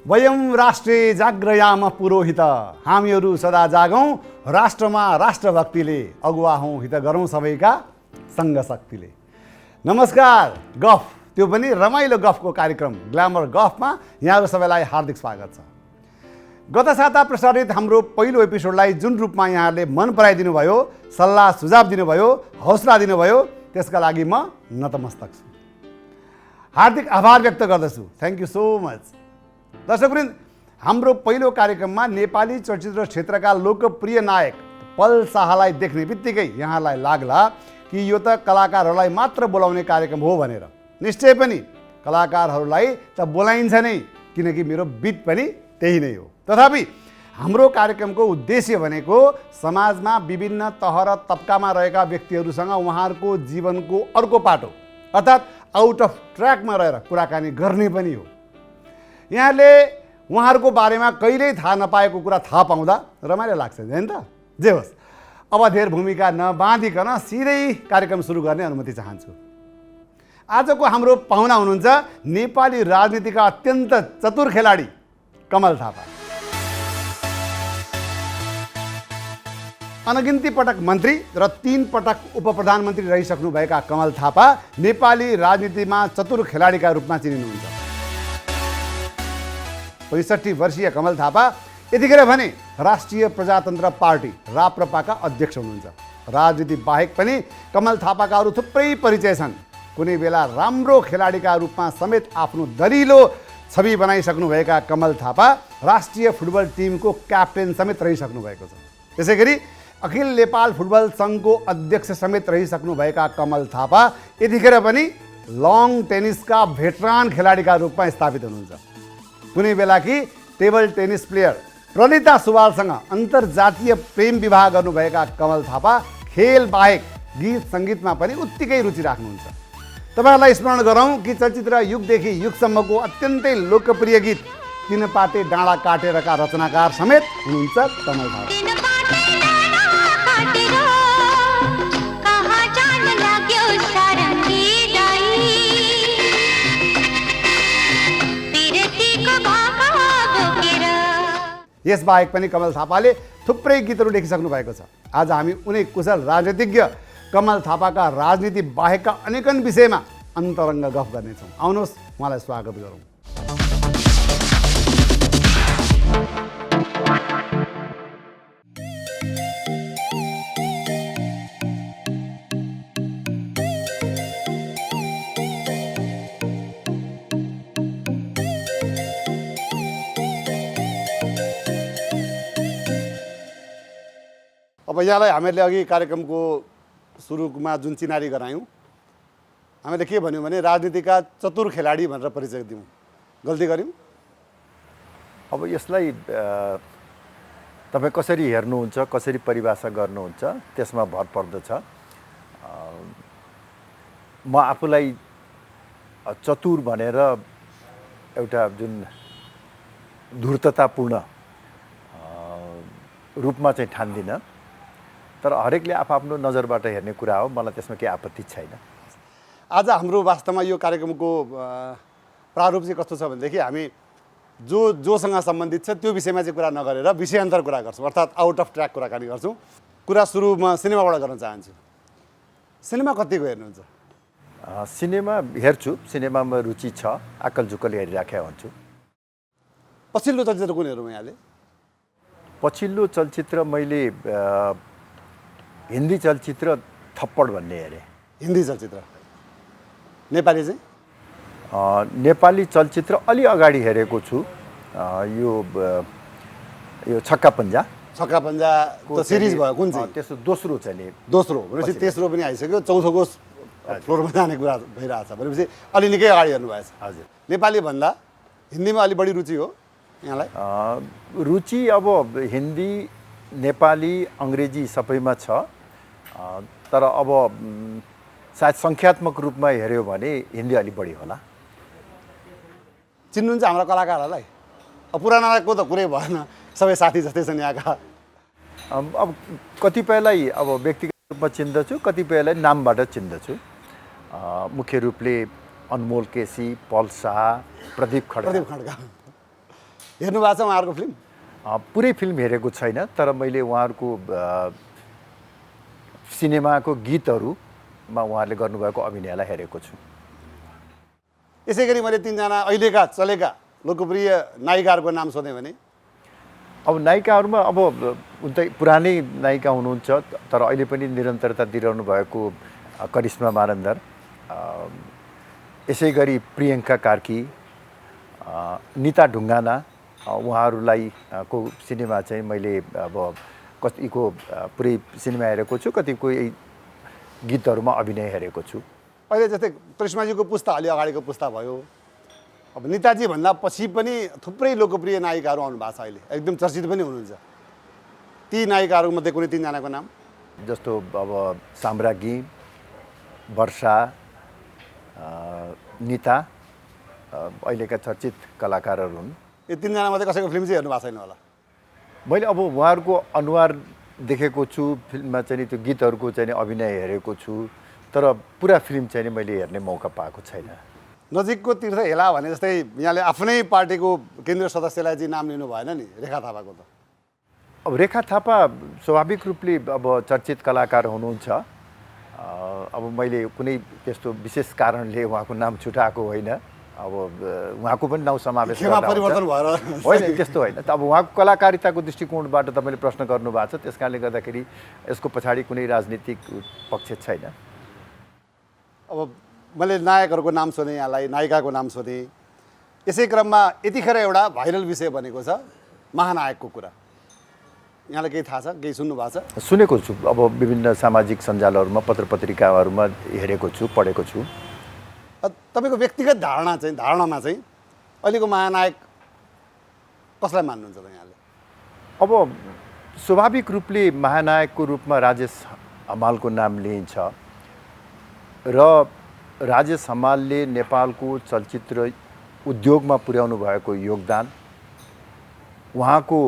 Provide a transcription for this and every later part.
वयम राष्ट्रे जाग्रयाम पुरोहित, हामीहरू सदा जागौँ राष्ट्रमा राष्ट्रभक्तिले, अगुवा हौँ हित गरौँ सबैका सङ्गशक्तिले। नमस्कार, गफ, त्यो पनि रमाइलो गफको कार्यक्रम ग्ल्यामर गफमा यहाँहरू सबैलाई हार्दिक स्वागत छ। गत साता प्रसारित हाम्रो पहिलो एपिसोडलाई जुन रूपमा यहाँहरूले मन पराइदिनु भयो, सल्लाह सुझाव दिनुभयो, हौसला दिनुभयो, त्यसका लागि म नतमस्तक छु। हार्दिक आभार व्यक्त गर्दछु। Thank you so much. दर्शकवृन्द, हाम्रो पहिलो कार्यक्रममा नेपाली चलचित्र क्षेत्रका लोकप्रिय नायक पल शाहलाई देख्ने बित्तिकै यहाँलाई लाग्ला कि यो त कलाकारहरूलाई मात्र बोलाउने कार्यक्रम हो भनेर। निश्चय पनि कलाकारहरूलाई त बोलाइन्छ नै, किनकि मेरो बिट पनि त्यही नै हो। तथापि हाम्रो कार्यक्रमको उद्देश्य भनेको समाजमा विभिन्न तह र तबकामा रहेका व्यक्तिहरूसँग उहाँहरूको जीवनको अर्को पाटो अर्थात् आउट अफ ट्र्याकमा रहेर कुराकानी गर्ने पनि हो। यहाँले उहाँहरूको बारेमा कहिल्यै थाहा नपाएको कुरा थाहा पाउँदा रमाइलो लाग्छ हैन त? जे होस्, अब धेर भूमिका नबाँधिकन सिधै कार्यक्रम सुरु गर्ने अनुमति चाहन्छु। आजको हाम्रो पाहुना हुनुहुन्छ नेपाली राजनीतिका अत्यन्त चतुर खेलाडी कमल थापा। अनगिन्ती पटक मन्त्री र 3 पटक उपप्रधानमन्त्री रहिसक्नुभएका कमल थापा नेपाली राजनीतिमा चतुर खेलाडीका रूपमा चिनिनुहुन्छ। 65 वर्षीय कमल थापा यतिखेर भने राष्ट्रिय प्रजातन्त्र पार्टी राप्रपाका अध्यक्ष हुनुहुन्छ। राजनीति बाहेक पनि कमल थापाका अरू थुप्रै परिचय छन्। कुनै बेला राम्रो खेलाडीका रूपमा समेत आफ्नो दरिलो छवि बनाइसक्नुभएका कमल थापा राष्ट्रिय फुटबल टिमको क्याप्टेन समेत रहिसक्नु भएको छ। त्यसै गरी अखिल नेपाल फुटबल सङ्घको अध्यक्ष समेत रहिसक्नुभएका कमल थापा यतिखेर पनि लङ टेनिसका भेटरान खेलाडीका रूपमा स्थापित हुनुहुन्छ। कुनै बेला कि टेबल टेनिस प्लेयर प्रलिता सुवालसँग अन्तर्जातीय प्रेम विवाह गर्नुभएका कमल थापा खेल बाहेक गीत सङ्गीतमा पनि उत्तिकै रुचि राख्नुहुन्छ। तपाईँहरूलाई स्मरण गरौँ कि चलचित्र युगदेखि युगसम्मको अत्यन्तै लोकप्रिय गीत तीन पाटे डाँडा काटेरका रचनाकार समेत हुनुहुन्छ कमल थापा। यसबाहेक पनि कमल थापाले थुप्रै गीतहरू लेखिसक्नु भएको छ। आज हामी उनै कुशल राजनीतिज्ञ कमल थापाका राजनीति बाहेकका अनेकन विषयमा अन्तरङ्ग गफ गर्नेछौँ। आउनुहोस् उहाँलाई स्वागत गरौँ। अब यहाँलाई हामीले अघि कार्यक्रमको सुरुमा जुन चिनारी गरायौँ, हामीले के भन्यौँ भने राजनीतिका चतुर खेलाडी भनेर परिचय दियौँ। गल्ती गऱ्यौँ? अब यसलाई तपाईँ कसरी हेर्नुहुन्छ, कसरी परिभाषा गर्नुहुन्छ त्यसमा भर पर्दछ। म आफूलाई चतुर भनेर एउटा जुन धूर्ततापूर्ण रूपमा चाहिँ ठान्दिनँ, तर हरेकले आफ्नो नजरबाट हेर्ने कुरा हो। मलाई त्यसमा केही आपत्ति छैन। आज हाम्रो वास्तवमा यो कार्यक्रमको प्रारूप चाहिँ कस्तो छ भनेदेखि हामी जोसँग सम्बन्धित छ त्यो विषयमा चाहिँ कुरा नगरेर विषयान्तर कुरा गर्छौँ, अर्थात् आउट अफ ट्र्याक कुराकानी गर्छौँ। कुरा सुरुमा सिनेमाबाट गर्न चाहन्छु। सिनेमा कतिको हेर्नुहुन्छ? सिनेमा हेर्छु, सिनेमामा रुचि छ, आकल झुकल हेरिराखेको हुन्छु। पछिल्लो चलचित्र कुन हेरौँ यहाँले? पछिल्लो चलचित्र मैले हिन्दी चलचित्र थप्पड भन्ने हेरेँ। हिन्दी चलचित्र? नेपाली चाहिँ? नेपाली चलचित्र अलि अगाडि हेरेको छु। यो छक्का पन्जा। छक्का पन्जाको सिरिज भयो कुन चाहिँ? त्यसको दोस्रो चाहिँ नि। दोस्रो भनेपछि तेस्रो पनि आइसक्यो, चौथोको फ्लोरमा जाने कुरा भइरहेछ भनेपछि अलि निकै अगाडि हेर्नुभएछ। हजुर। नेपाली भन्दा हिन्दीमा अलि बढी रुचि हो यहाँलाई? रुचि अब हिन्दी, नेपाली, अङ्ग्रेजी सबैमा छ, तर अब सायद सङ्ख्यात्मक रूपमा हेऱ्यो भने हिन्दी अलि बढी होला। चिन्नुहुन्छ हाम्रा कलाकारहरूलाई? अब पुरानाको त कुरै भएन, सबै साथी जस्तै छन् यहाँका। अब कतिपयलाई अब व्यक्तिगत रूपमा चिन्दछु, कतिपयलाई नामबाट चिन्दछु। मुख्य रूपले अनमोल केसी, पल शाह, प्रदीप खड्का। हेर्नु भएको छ उहाँहरूको फिल्म? पुरै फिल्म हेरेको छैन, तर मैले उहाँहरूको सिनेमाको गीतहरूमा उहाँहरूले गर्नुभएको अभिनयलाई हेरेको छु। यसै गरी मैले 3 जना अहिलेका चलेका लोकप्रिय नायिकाहरूको नाम सोधेँ भने अब नायिकाहरूमा अब उन त पुरानै नायिका हुनुहुन्छ, तर अहिले पनि निरन्तरता दिइरहनु भएको करिश्मा मानन्दर, यसै गरी प्रियङ्का कार्की, निता ढुङ्गाना, उहाँहरूलाई को सिनेमा चाहिँ मैले अब कतिको पुरै सिनेमा हेरेको छु, कतिको गीतहरूमा अभिनय हेरेको छु। अहिले जस्तै करिश्माजीको पुस्ता अलि अगाडिको पुस्ता भयो, अब नेताजी भन्दा पछि पनि थुप्रै लोकप्रिय नायिकाहरू आउनु भएको छ, अहिले एकदम चर्चित पनि हुनुहुन्छ। ती नायिकाहरूमध्ये कुनै 3 जनाको नाम? जस्तो अब साम्राज्ञी, वर्षा, निता अहिलेका चर्चित कलाकारहरू हुन्। यो 3 जनामध्ये कसैको फिल्म चाहिँ हेर्नु भएको छैन होला? मैले अब उहाँहरूको अनुहार देखेको छु फिल्ममा चाहिँ, त्यो गीतहरूको चाहिँ अभिनय हेरेको छु, तर पुरा फिल्म चाहिँ मैले हेर्ने मौका पाएको छैन। नजिकको तीर्थ हेला भने जस्तै यहाँले आफ्नै पार्टीको केन्द्रीय सदस्यलाई चाहिँ नाम लिनु भएन नि, रेखा थापाको त? अब रेखा थापा स्वाभाविक रूपले अब चर्चित कलाकार हुनुहुन्छ, अब मैले कुनै त्यस्तो विशेष कारणले उहाँको नाम छुटाएको होइन। अब उहाँको पनि नाउँ समावेश परिवर्तन भएर होइन, त्यस्तो होइन। अब उहाँको कलाकारिताको दृष्टिकोणबाट तपाईँले प्रश्न गर्नुभएको छ, त्यस कारणले गर्दाखेरि यसको पछाडि कुनै राजनीतिक पक्ष छैन। अब मैले नायकहरूको नाम सोधेँ, यहाँलाई नायिकाको नाम सोधेँ, यसै क्रममा यतिखेर एउटा भाइरल विषय बनेको छ महानायकको कुरा। यहाँलाई केही थाहा छ, केही सुन्नु भएको छ? सुनेको छु, अब विभिन्न सामाजिक सञ्जालहरूमा, पत्र पत्रिकाहरूमा हेरेको छु, पढेको छु। तपाईँको व्यक्तिगत धारणामा चाहिँ अहिलेको महानायक कसलाई मान्नुहुन्छ त यहाँले? अब स्वाभाविक रूपले महानायकको रूपमा राजेश हमालको नाम लिइन्छ र राजेश हमालले नेपालको चलचित्र उद्योगमा पुर्याउनु भएको योगदान, उहाँको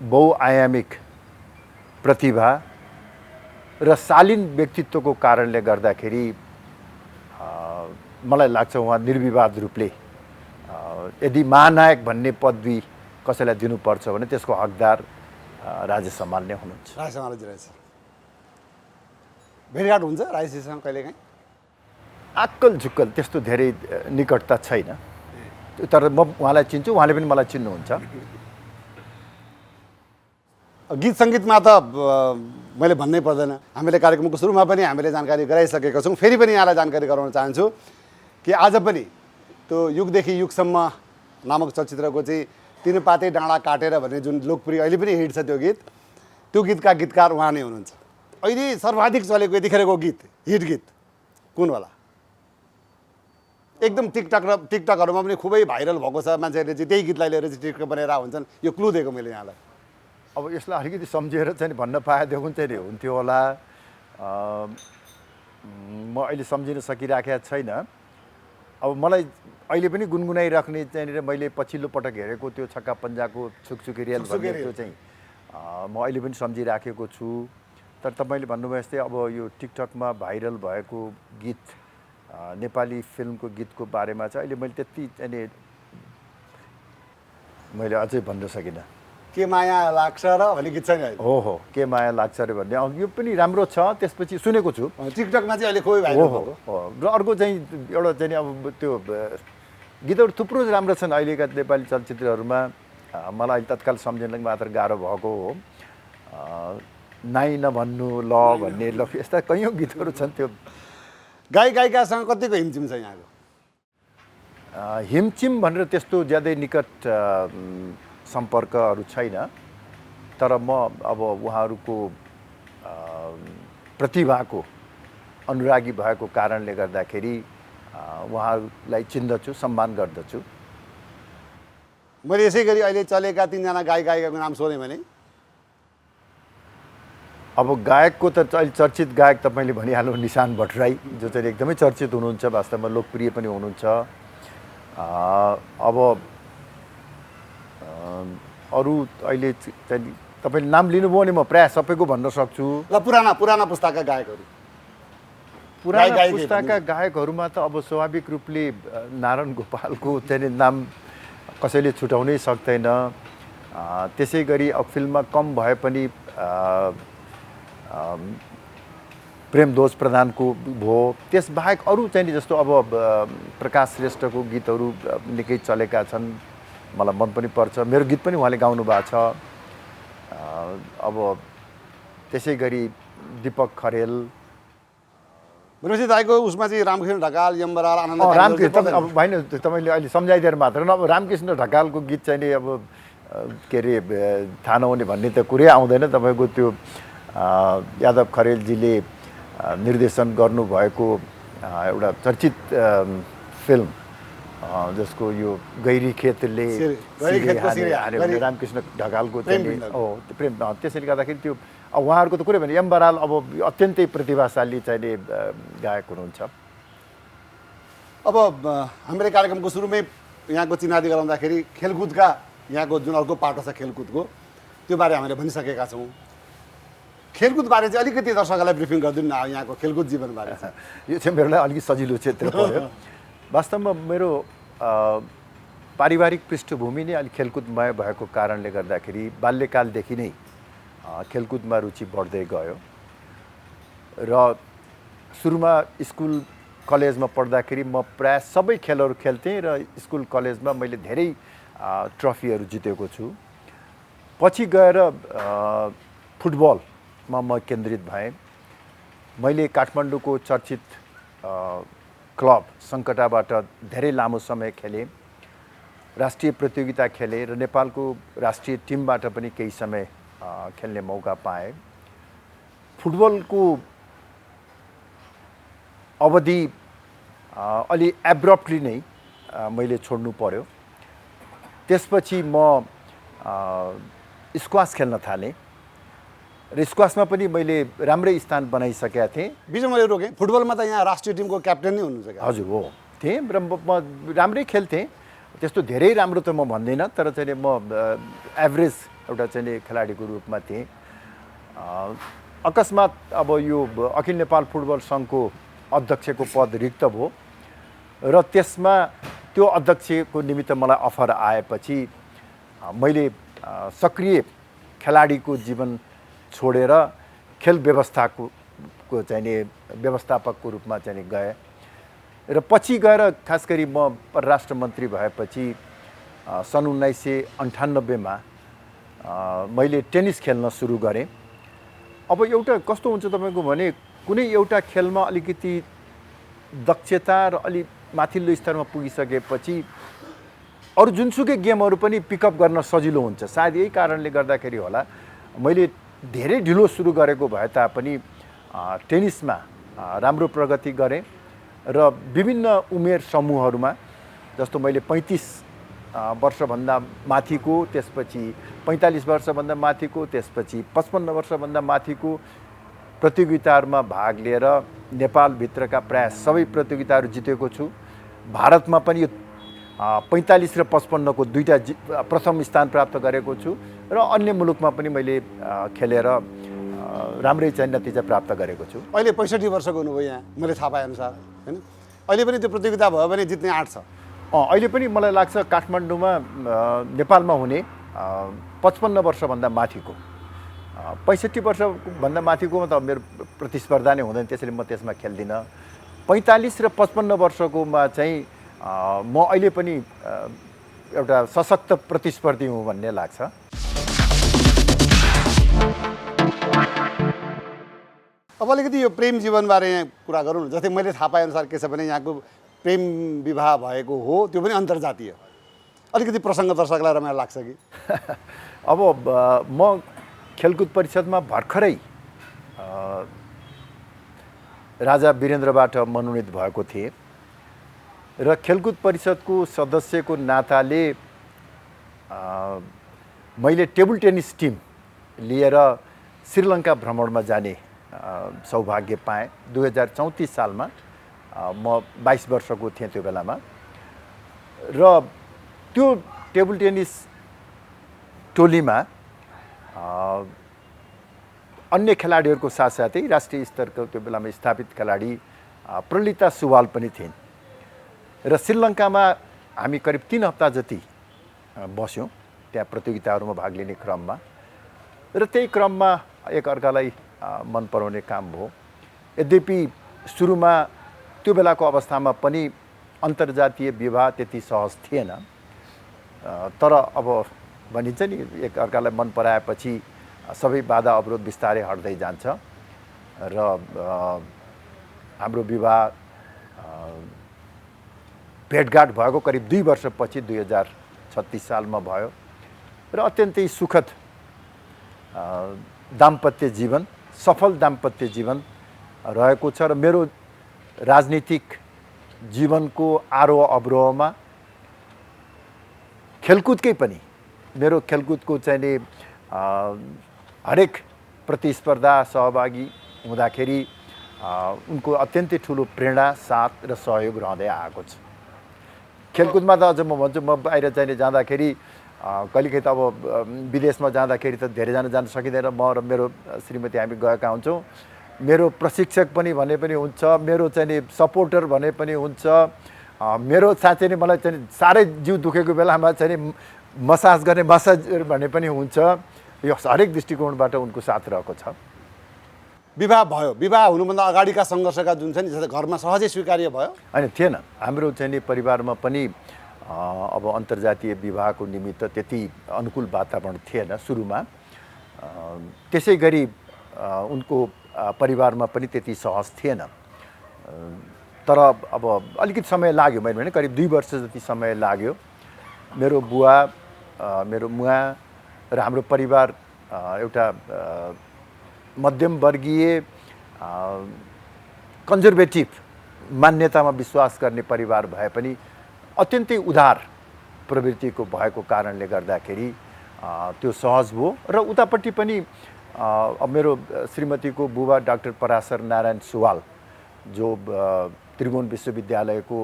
बहुआयामिक प्रतिभा र शालीन व्यक्तित्वको कारणले गर्दाखेरि मलाई लाग्छ उहाँ निर्विवाद रूपले यदि महानायक भन्ने पदवी कसैलाई दिनुपर्छ भने त्यसको हकदार राजेश हमाल नै हुनुहुन्छ। राजेश हमालजी रहेछ। भेटघाट हुन्छ राजेशजीसँग कहिलेकाहीँ? आक्कल झुक्कल त्यस्तो धेरै निकटता छैन, तर म उहाँलाई चिन्छु, उहाँले पनि मलाई चिन्नुहुन्छ। गीत सङ्गीतमा त मैले भन्नै पर्दैन, हामीले कार्यक्रमको सुरुमा पनि हामीले जानकारी गराइसकेका छौँ, फेरि पनि यहाँलाई जानकारी गराउन चाहन्छु कि आज पनि त्यो युगदेखि युगसम्म नामक चलचित्रको चाहिँ तीन पाते डाँडा काटेर भन्ने जुन लोकप्रिय अहिले पनि हिट छ त्यो गीत, त्यो गीतका गीतकार उहाँ नै हुनुहुन्छ। अहिले सर्वाधिक चलेको यतिखेरको गीत, हिट गीत कुन होला? एकदम टिकटकहरूमा पनि खुबै भाइरल भएको छ, मान्छेहरूले चाहिँ त्यही गीतलाई लिएर चाहिँ टिकटक बनाएर हुन्छन्। यो क्लु दिएको मैले यहाँलाई। अब यसलाई अलिकति सम्झेर चाहिँ भन्न पाएदेखि चाहिँ हुन्थ्यो होला, म अहिले सम्झिन सकिराखेको छैन। अब मलाई अहिले पनि गुनगुनाइराख्ने चाहिँ मैले पछिल्लो पटक हेरेको त्यो छक्का पन्जाको छुकछुकी रेल भन्ने त्यो चाहिँ म अहिले पनि सम्झिराखेको छु। तर तपाईँले भन्नुभयो जस्तै अब यो टिकटकमा भाइरल भएको गीत, नेपाली फिल्मको गीतको बारेमा चाहिँ अहिले मैले त्यति चाहिँ मैले अझै भन्न सकिनँ। के माया लाग्छ र भन्ने गीत छ नि? हो, के माया लाग्छ रे भन्ने यो पनि राम्रो छ, त्यसपछि सुनेको छु। टिकटकमा चाहिँ अहिले खुबै भाइरल भएको। र अर्को चाहिँ एउटा चाहिँ अब त्यो गीतहरू थुप्रो राम्रो छन् अहिलेका नेपाली चलचित्रहरूमा, मलाई तत्काल सम्झिन मात्र गाह्रो भएको हो। नाइ नभन्नु ल भन्ने ल, यस्ता कैयौँ गीतहरू छन्। त्यो गायिकासँग कतिको हिमचिम छ यहाँको? हिमचिम भनेर त्यस्तो ज्यादै निकट सम्पर्कहरू छैन, तर म अब उहाँहरूको प्रतिभाको अनुरागी भएको कारणले गर्दाखेरि उहाँहरूलाई चिन्दछु, सम्मान गर्दछु। मैले यसै गरी अहिले चलेका 3 जना गायिकाको नाम सोधेँ भने अब गायकको त अहिले चर्चित गायक तपाईँले भनिहाल्नु निशान भट्टराई, जो चाहिँ एकदमै चर्चित हुनुहुन्छ, वास्तवमा लोकप्रिय पनि हुनुहुन्छ। अब अरू अहिले चाहिँ तपाईँले नाम लिनुभयो भने म प्रायः सबैको भन्न सक्छु। ल पुराना पुस्ताका गायकहरू, पुराना पुस्ताका गायकहरूमा त अब स्वाभाविक रूपले नारायण गोपालको चाहिँ नाम कसैले छुटाउनै सक्दैन। त्यसै गरी अब फिल्ममा कम भए पनि प्रेमध्वज प्रधानको भयो। त्यसबाहेक अरू चाहिँ नि जस्तो अब प्रकाश श्रेष्ठको गीतहरू निकै चलेका छन्, मलाई मन पनि पर्छ। मेरो गीत पनि उहाँले गाउनु भएको छ। अब त्यसै गरी दीपक खरेल, भनेपछि दाइको उसमा चाहिँ रामकृष्ण ढकाल, यमबराल, आनन्द रामकृष्ण अब होइन तपाईँले अहिले सम्झाइदिएर मात्र अब रामकृष्ण ढकालको गीत चाहिँ नि अब के अरे थाहा नहुने भन्ने त कुरै आउँदैन। तपाईँको त्यो यादव खरेलजीले निर्देशन गर्नुभएको एउटा चर्चित फिल्म जसको यो गैरी खेतले रामकृष्ण ढकालको प्रेम, त्यसैले गर्दाखेरि त्यो उहाँहरूको त कुरै भने यमबराल अब अत्यन्तै प्रतिभाशाली चाहिने गायक हुनुहुन्छ। अब हाम्रो कार्यक्रमको सुरुमै यहाँको चिनारी गराउँदाखेरि खेलकुदका यहाँको जुन अर्को पाटो छ खेलकुदको, त्यो बारे हामीले भनिसकेका छौँ। खेलकुदबारे चाहिँ अलिकति दर्शकहरूलाई ब्रिफिङ गरिदिनु न यहाँको खेलकुद जीवनबारे। यो चाहिँ मेरो लागि अलिकति सजिलो क्षेत्र पर्यो। वास्तवमा मेरो पारिवारिक पृष्ठभूमि नै अलिक खेलकुदमय भएको कारणले गर्दाखेरि बाल्यकालदेखि नै खेलकुदमा रुचि बढ्दै गयो। र सुरुमा स्कुल कलेजमा पढ्दाखेरि म प्रायः सबै खेलहरू खेल्थेँ र स्कुल कलेजमा मैले धेरै ट्रफीहरू जितेको छु। पछि गएर फुटबलमा म केन्द्रित भएँ। मैले काठमाडौँको चर्चित क्लब सङ्कटाबाट धेरै लामो समय खेलेँ, राष्ट्रिय प्रतियोगिता खेलेँ र नेपालको राष्ट्रिय टिमबाट पनि केही समय खेल्ने मौका पाएँ। फुटबलको अवधि अलि एब्रप्टली नै मैले छोड्नु पर्यो। त्यसपछि म स्क्वास खेल्न थालेँ र स्क्वासमा पनि मैले राम्रै स्थान बनाइसकेका थिएँ। बिचमा मैले रोकेँ, फुटबलमा त यहाँ राष्ट्रिय टिमको क्याप्टेन नै हुनुहुन्छ क्या? हजुर हो, थिएँ र म राम्रै खेल्थेँ। त्यस्तो धेरै राम्रो त म भन्दिनँ, तर चाहिँ म एभरेज एउटा चाहिँ खेलाडीको रूपमा थिएँ। अकस्मात अब यो अखिल नेपाल फुटबल सङ्घको अध्यक्षको पद रिक्त भयो र त्यसमा त्यो अध्यक्षको निमित्त मलाई अफर आएपछि मैले सक्रिय खेलाडीको जीवन छोडेर खेल व्यवस्थाको चाहिँ नि व्यवस्थापकको रूपमा चाहिँ गएँ। र पछि गएर खास गरी म परराष्ट्र मन्त्री भएपछि सन् 1998मा मैले टेनिस खेल्न सुरु गरेँ। अब एउटा कस्तो हुन्छ तपाईँको भने कुनै एउटा खेलमा अलिकति दक्षता र अलि माथिल्लो स्तरमा पुगिसकेपछि अरू जुनसुकै गेमहरू पनि पिकअप गर्न सजिलो हुन्छ। सायद यही कारणले गर्दाखेरि होला मैले धेरै ढिलो सुरु गरेको भए तापनि टेनिसमा राम्रो प्रगति गरेँ र विभिन्न उमेर समूहहरूमा, जस्तो मैले 35 वर्षभन्दा माथिको, त्यसपछि 45 वर्षभन्दा माथिको, त्यसपछि 55 वर्षभन्दा माथिको प्रतियोगिताहरूमा भाग लिएर नेपालभित्रका प्रायः सबै प्रतियोगिताहरू जितेको छु। भारतमा पनि 45 र 55 को दुईटा प्रथम स्थान प्राप्त गरेको छु र अन्य मुलुकमा पनि मैले खेलेर राम्रै चाहिँ नतिजा प्राप्त गरेको छु। अहिले 65 वर्षको हुनुभयो यहाँ, मैले थाहा पाएअनुसार होइन? अहिले पनि त्यो प्रतियोगिता भयो भने जित्ने आँट छ? अहिले पनि मलाई लाग्छ काठमाडौँमा नेपालमा हुने 55 वर्षभन्दा माथिको, 65 वर्षभन्दा माथिकोमा त मेरो प्रतिस्पर्धा नै हुँदैन, त्यसैले म त्यसमा खेल्दिनँ। 45 र 55 वर्षकोमा चाहिँ म अहिले पनि एउटा सशक्त प्रतिस्पर्धी हुँ भन्ने लाग्छ। अब अलिकति यो प्रेम जीवनबारे कुरा गरौँ न। जस्तै मैले थाहा पाएअनुसार के छ भने यहाँको प्रेम विवाह भएको हो, त्यो पनि अन्तर्जातीय। अलिकति प्रसङ्ग दर्शकलाई रमाइलो लाग्छ कि? अब म खेलकुद परिषदमा भर्खरै राजा वीरेन्द्रबाट मनोनित भएको थिएँ र खेलकुद परिषदको सदस्यको नाताले मैले टेबल टेनिस टिम लिएर श्रीलङ्का भ्रमणमा जाने सौभाग्य पाएँ। 2034 सालमा म 22 वर्षको थिएँ त्यो बेलामा र त्यो टेबल टेनिस टोलीमा अन्य खेलाडीहरूको साथसाथै राष्ट्रिय स्तरको त्यो बेलामा स्थापित खेलाडी प्रलिता सुवाल पनि थिइन् र श्रीलङ्कामा हामी करिब 3 हप्ता जति बस्यौँ त्यहाँ प्रतियोगिताहरूमा भाग लिने क्रममा र त्यही क्रममा एकअर्कालाई मन पराउने काम भयो। यद्यपि सुरुमा त्यो बेलाको अवस्थामा पनि अन्तर्जातीय विवाह त्यति सहज थिएन, तर अब भनिन्छ नि एकअर्कालाई मन पराएपछि सबै बाधा अवरोध बिस्तारै हट्दै जान्छ र हाम्रो विवाह भेटघाट भएको करिब 2 वर्षपछि 2036 सालमा भयो र अत्यन्तै सुखद दाम्पत्य जीवन, सफल दाम्पत्य जीवन रहेको छ र मेरो राजनीतिक जीवनको आरोह अवरोहमा खेलकुदकै पनि मेरो खेलकुदको चाहिँ नि हरेक प्रतिस्पर्धा सहभागी हुँदाखेरि उनको अत्यन्तै ठुलो प्रेरणा, साथ र सहयोग रहँदै आएको छ। खेलकुदमा त अझ म भन्छु, म बाहिर चाहिँ जाँदाखेरि कहिलेकाहीँ त अब विदेशमा जाँदाखेरि त धेरैजना जान सकिँदैन, म र मेरो श्रीमती हामी गएका हुन्छौँ। मेरो प्रशिक्षक पनि भने पनि हुन्छ, मेरो चाहिँ नि सपोर्टर भने पनि हुन्छ, मेरो साँच्चै नै मलाई चाहिँ साह्रै जिउ दुखेको बेलामा चाहिँ नि मसाज गर्ने मसाजर भने पनि हुन्छ। यो हरेक दृष्टिकोणबाट उनको साथ रहेको छ। विवाह भयो, विवाह हुनुभन्दा अगाडिका सङ्घर्षका जुन छ नि घरमा सहजै स्वीकार्य भयो? होइन, थिएन। हाम्रो चाहिँ नि परिवारमा पनि अब अन्तर्जातीय विवाहको निमित्त त्यति अनुकूल वातावरण थिएन सुरुमा। त्यसै गरी उनको परिवारमा पनि त्यति सहज थिएन। तर अब अलिकति समय लाग्यो, मैले भने करिब 2 वर्ष जति समय लाग्यो। मेरो बुवा, मेरो मुवा र हाम्रो परिवार एउटा मध्यमवर्गीय कन्जर्भेटिभ मान्यतामा विश्वास गर्ने परिवार भए पनि अत्यन्तै उदार प्रवृत्तिको भएको कारणले गर्दाखेरि त्यो सहज भयो। र उतापट्टि पनि अब मेरो श्रीमतीको बुबा डाक्टर पराशर नारायण सुवाल, जो त्रिभुवन विश्वविद्यालयको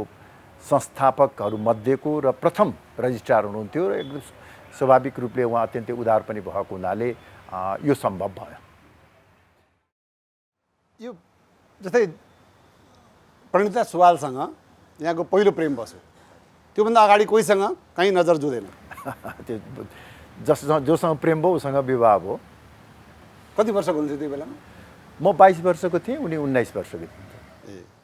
संस्थापकहरूमध्येको र प्रथम रजिस्ट्रार हुनुहुन्थ्यो र एकदम स्वाभाविक रूपले उहाँ अत्यन्तै उदार पनि भएको हुनाले यो सम्भव भयो। यो जस्तै प्रणिता सुवालसँग यहाँको पहिलो प्रेम बस्यो, त्योभन्दा अगाडि कोहीसँग कहीँ नजर जुँदैन? त्यो जोसँग प्रेम भयो उसँग विवाह भयो। कति वर्षको हुन्थ्यो त्यो बेलामा? म 22 वर्षको थिएँ, उनी 19 वर्षको थिए।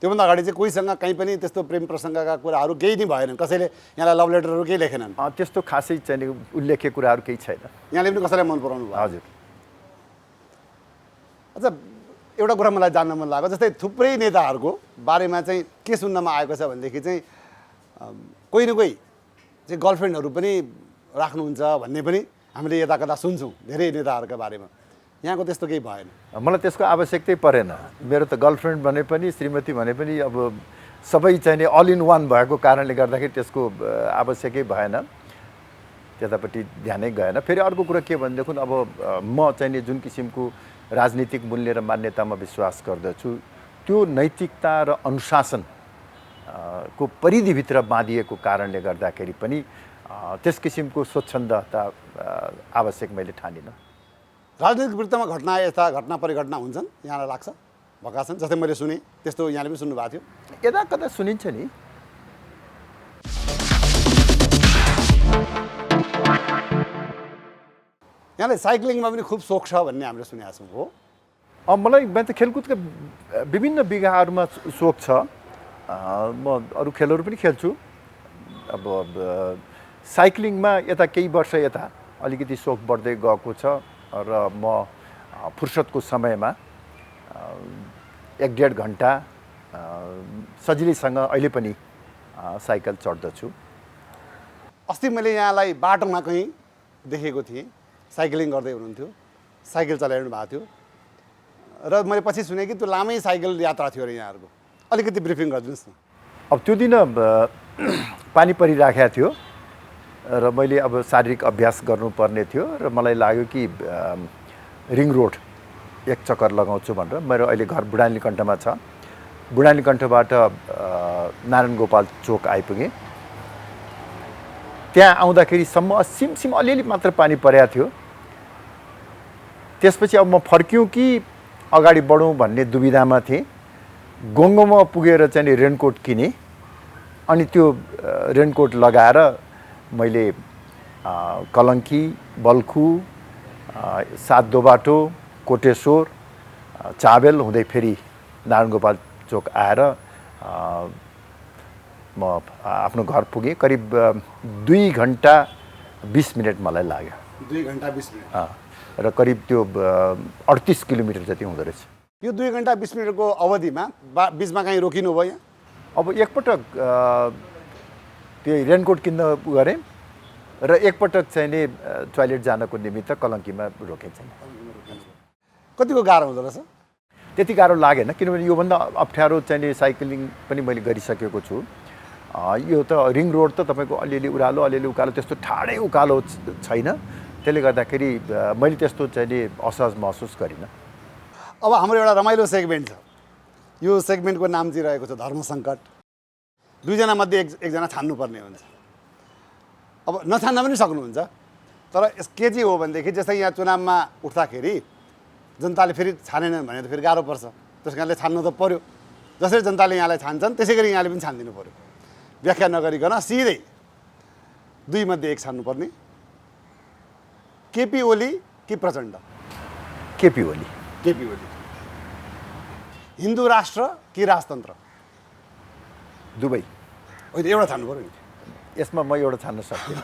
त्योभन्दा अगाडि चाहिँ कोहीसँग कहीँ पनि त्यस्तो प्रेम प्रसङ्गका कुराहरू केही नै भएनन्? कसैले यहाँलाई लभ लेटरहरू केही लेखेनन्? त्यस्तो खासै चाहिँ उल्लेख्य कुराहरू केही छैन। यहाँले पनि कसैलाई मन पराउनु भयो? हजुर। अच्छा, एउटा कुरा मलाई जान्न मन लाग्यो, जस्तै थुप्रै नेताहरूको बारेमा चाहिँ के सुन्नमा आएको छ भनेदेखि चाहिँ कोही न कोही चाहिँ गर्लफ्रेन्डहरू पनि राख्नुहुन्छ भन्ने पनि हामीले यता कता सुन्छौँ धेरै नेताहरूका बारेमा। यहाँको त्यस्तो केही भएन? मलाई त्यसको आवश्यकतै परेन। मेरो त गर्लफ्रेन्ड भने पनि श्रीमती भने पनि अब सबै चाहिँ अल इन वान भएको कारणले गर्दाखेरि त्यसको आवश्यकै भएन, त्यतापट्टि ध्यानै गएन। फेरि अर्को कुरा के भनेदेखि अब म चाहिँ जुन किसिमको राजनीतिक मूल्य र मान्यतामा विश्वास गर्दछु त्यो नैतिकता र अनुशासन को परिधिभित्र बाँधिएको कारणले गर्दाखेरि पनि त्यस किसिमको स्वच्छन्दता आवश्यक मैले ठानिनँ। राजनीतिक वृत्तमा घटना यस्ता घटना परिघटना हुन्छन् यहाँलाई लाग्छ भएका छन्? जस्तै मैले सुने त्यस्तो यहाँले पनि सुन्नुभएको थियो? यता कता सुनिन्छ नि। यहाँलाई साइक्लिङमा पनि खुब सोख छ भन्ने हामीले सुनेका छौँ हो? मलाई त खेलकुदका विभिन्न विधाहरूमा सोख छ। म अरू खेलहरू पनि खेल्छु। अब साइक्लिङमा यता केही वर्ष यता अलिकति सोख बढ्दै गएको छ र म फुर्सदको समयमा 1-1.5 घन्टा सजिलैसँग अहिले पनि साइकल चढ्दछु। अस्ति मैले यहाँलाई बाटोमा कहीँ देखेको थिएँ, साइक्लिङ गर्दै हुनुहुन्थ्यो, साइकल चलाइरहनु भएको थियो र मैले पछि सुने कि त्यो लामै साइकल यात्रा थियो अरे यहाँहरूको। अलिकति ब्रिफिङ गरिदिनुहोस् न। अब त्यो दिन पानी परिराखेको थियो र मैले अब शारीरिक अभ्यास गर्नुपर्ने थियो र मलाई लाग्यो कि रिङ रोड एक चक्कर लगाउँछु भनेर। मेरो अहिले घर बुढानीकण्ठमा छ। बुढानीकण्ठबाट नारायण गोपाल चोक आइपुगेँ। त्यहाँ आउँदाखेरिसम्म सिमसिम अलिअलि मात्र पानी परेको थियो। त्यसपछि अब म फर्क्यौँ कि अगाडि बढौँ भन्ने दुविधामा थिएँ। गोङ्गोमा पुगेर चाहिँ रेनकोट किनेँ अनि त्यो रेनकोट लगाएर मैले कलङ्की, बल्खु, सातदोबाटो, कोटेश्वर, चाबेल हुँदै फेरि नारायणगोपाल चोक आएर म आफ्नो घर पुगेँ। करिब 2 घन्टा 20 मिनट मलाई लाग्यो। 2 घन्टा 20 मिनट र करिब त्यो 38 किलोमिटर जति हुँदो रहेछ। यो 2 घन्टा 20 मिनटको अवधिमा बिचमा कहीँ रोकिनु भयो? अब एकपटक त्यो रेनकोट किन्न गरेँ र एकपटक चाहिँ नि टोयलेट जानको निमित्त कलङ्कीमा रोकेँ चाहिँ। कतिको गाह्रो हुँदो रहेछ? त्यति गाह्रो लागेन, किनभने योभन्दा अप्ठ्यारो चाहिँ नि साइक्लिङ पनि मैले गरिसकेको छु। यो त रिङ रोड त तपाईँको अलिअलि उकालो अलिअलि उकालो, त्यस्तो ठाडै उकालो छैन। त्यसले गर्दाखेरि मैले त्यस्तो चाहिँ नि असहज महसुस गरिनँ। अब हाम्रो एउटा रमाइलो सेगमेन्ट छ। यो सेगमेन्टको नाम चाहिँ रहेको छ धर्म सङ्कट। 2 जना मध्ये एकजना छान्नुपर्ने हुन्छ। अब नछान्न पनि सक्नुहुन्छ, तर के चाहिँ हो भनेदेखि जस्तै यहाँ चुनावमा उठ्दाखेरि जनताले फेरि छानेनन् भने त फेरि गाह्रो पर्छ। त्यस कारणले छान्नु त पर्यो। जसरी जनताले यहाँलाई छान्छन् त्यसै गरी यहाँले पनि छानिदिनु पर्यो। व्याख्या नगरिकन सिधै 2 मध्ये 1 छान्नुपर्ने। केपी ओली कि प्रचण्ड? केपी ओली। केपी ओली। हिन्दू राष्ट्र कि राजतन्त्र? दुवै। होइन, एउटा छान्नु पर्यो नि। यसमा म एउटा छान्न सक्दिनँ।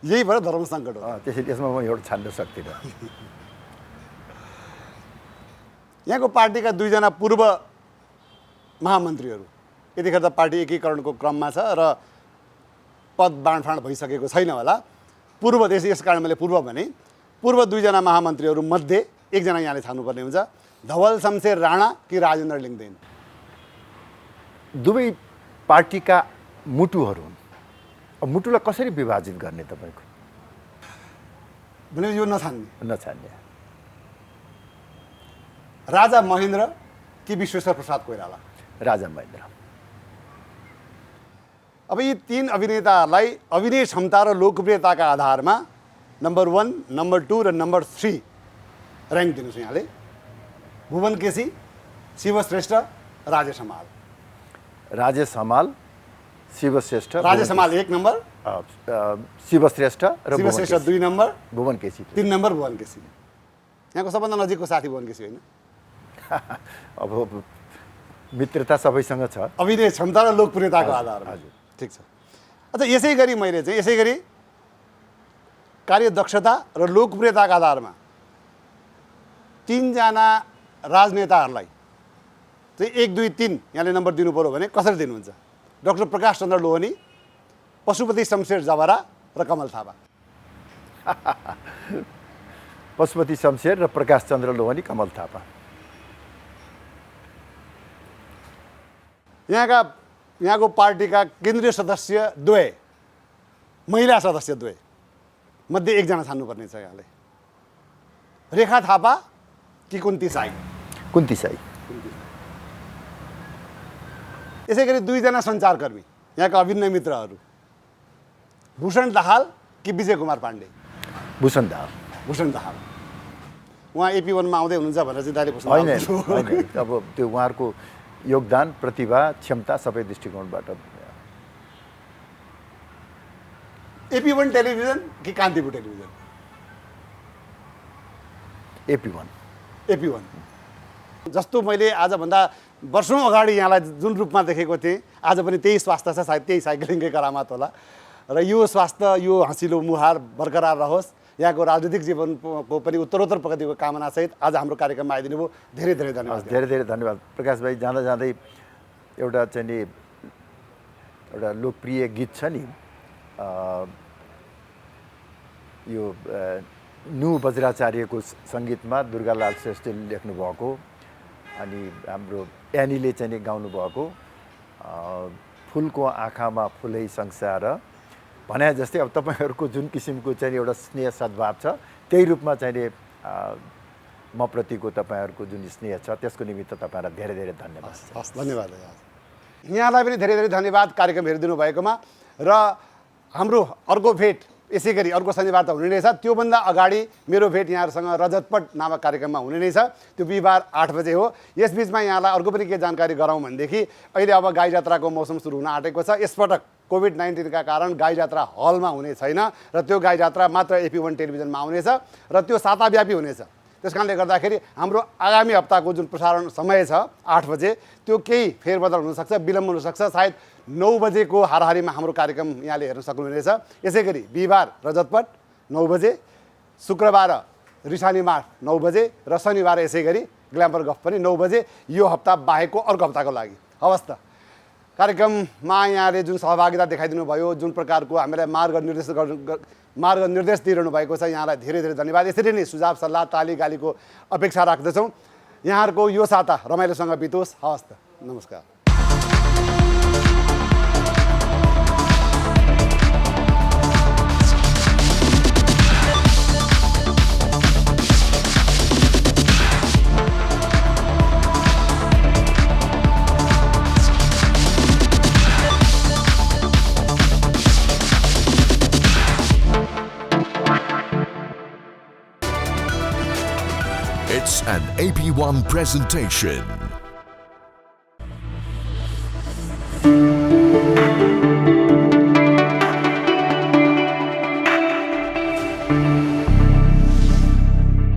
यही भएर धर्म सङ्कट हो। त्यसैले यसमा म एउटा छान्न सक्दिनँ। यहाँको पार्टीका 2 जना पूर्व महामन्त्रीहरू यतिखेर त पार्टी एकीकरणको क्रममा छ र पद बाँडफाँड भइसकेको छैन होला। पूर्व यस कारण मैले पूर्व भने पूर्व 2 जना महामन्त्रीहरू मध्ये 1 जना यहाँले छान्नुपर्ने हुन्छ। धवल शमशेर राणा कि राजेन्द्र लिङ्गदेन? दुवै पार्टीका मुटुहरू हुन्। अब मुटुलाई कसरी विभाजित गर्ने तपाईँको? भनेपछि यो नछान्ने। नछान्ने। राजा महेन्द्र कि विश्वेश्वर प्रसाद कोइराला? राजा महेन्द्र। अब यी 3 अभिनेताहरूलाई अभिनय क्षमता र लोकप्रियताका आधारमा नम्बर 1, नम्बर 2 र नम्बर 3 र्याङ्क दिनुहोस् यहाँले। भुवन केसी, शिवश्रेष्ठ, राजेश हमाल? राजेश हमाल, शिवश्रेष्ठ। राजेश हमाल 1 नम्बर, शिवश्रेष्ठ र शिवश्रेष्ठ 2 नम्बर, भुवन केसी 3 नम्बर भुवन केसी। यहाँको सबभन्दा नजिकको साथी भुवन केसी होइन? अब मित्रता सबैसँग छ। अभिनय क्षमता र लोकप्रियताको आधारमा। हजुर, ठिक छ। अच्छा, यसै गरी मैले चाहिँ यसै गरी कार्यदक्षता र लोकप्रियताका आधारमा 3 जना राजनेताहरूलाई चाहिँ 1, 2, 3 यहाँले नम्बर दिनु पऱ्यो भने कसरी दिनुहुन्छ? डाक्टर प्रकाश चन्द्र लोहनी, पशुपति शमशेर जवरा र कमल थापा? पशुपति शमशेर र प्रकाश चन्द्र लोहनी, कमल थापा। यहाँको पार्टीका केन्द्रीय सदस्य 2, महिला सदस्य 2 मध्ये 1 जना छान्नुपर्ने छ यहाँले। रेखा थापा कि कुन्ती साई? कुन्ती साई। यसै गरी 2 जना सञ्चारकर्मी यहाँका अभिनय मित्रहरू, भूषण दाहाल कि विजय कुमार पाण्डे? भूषण दाहाल। भूषण दाहाल। उहाँ AP1 मा आउँदै हुनुहुन्छ भनेर चाहिँ दाइले होइन, अब त्यो उहाँहरूको योगदान, प्रतिभा, क्षमता सबै दृष्टिकोणबाट। AP1 टेलिभिजन कि कान्तिपुर टेलिभिजन? AP1। AP1। जस्तो मैले आजभन्दा वर्षौँ अगाडि यहाँलाई जुन रूपमा देखेको थिएँ, आज पनि त्यही स्वास्थ्य छ, सायद त्यही साइक्लिङकै करामात होला। र यो स्वास्थ्य, यो हँसिलो मुहार बरकरार रहोस्। यहाँको राजनीतिक जीवनको पनि उत्तरोत्तर प्रगतिको कामनासहित आज हाम्रो कार्यक्रममा आइदिनु भयो। धेरै धेरै धन्यवाद। धेरै धेरै धन्यवाद प्रकाश भाइ। जाँदा जाँदै एउटा चाहिँ नि एउटा लोकप्रिय गीत छ नि, यो नु बज्राचार्यको सङ्गीतमा दुर्गालाल श्रेष्ठले लेख्नुभएको, अनि हाम्रो एनीले चाहिँ नि गाउनुभएको फुलको आँखामा फुलै संसार भने जस्तै अब तपाईँहरूको जुन किसिमको चाहिँ एउटा स्नेह सद्भाव छ, त्यही रूपमा चाहिँ नि म प्रतिको तपाईँहरूको जुन स्नेह छ त्यसको निमित्त तपाईँहरूलाई धेरै धेरै धन्यवाद। हस्, धन्यवाद। यहाँलाई पनि धेरै धेरै धन्यवाद कार्यक्रम हेरिदिनु भएकोमा। र हाम्रो अर्को भेट यसै गरी अर्को शनिबार त हुने नै छ। त्योभन्दा अगाडि मेरो भेट यहाँहरूसँग रजतपट नामक कार्यक्रममा हुने नै छ। त्यो बिहिबार 8 बजे हो। यसबिचमा यहाँलाई अर्को पनि के जानकारी गराउँ भनेदेखि अहिले अब गाई जात्राको मौसम सुरु हुन आँटेको छ। यसपटकको कोभिड-19 का कारण गाई जात्रा हलमा हुने छैन र त्यो गाई जात्रा मात्र AP1 टेलिभिजनमा आउनेछ र त्यो साताव्यापी हुनेछ। त्यस कारणले गर्दाखेरि हाम्रो आगामी हप्ताको जुन प्रसारण समय छ 8 बजे त्यो केही फेरबदल हुनसक्छ, विलम्ब हुनसक्छ। सायद 9 बजेको हाराहारीमा हाम्रो कार्यक्रम यहाँले हेर्न सक्नुहुनेछ। यसै गरी बिहिबार रजतपट 9 बजे, शुक्रबार रिसानी मार्ट 9 बजे र शनिबार यसै गरी ग्ल्यामर गफ पनि 9 बजे, यो हप्ता बाहेकको अर्को हप्ताको लागि। हवस् त, कार्यक्रममा यहाँले जुन सहभागिता देखाइदिनु भयो, जुन प्रकारको हामीलाई मार्गनिर्देश दिइरहनु भएको छ, यहाँलाई धेरै धेरै धन्यवाद। यसरी नै सुझाव सल्लाह ताली गालीको अपेक्षा राख्दछौँ। यहाँहरूको यो साता रमाइलोसँग बितोस्। हवस् त, नमस्कार। It's an AP1 presentation.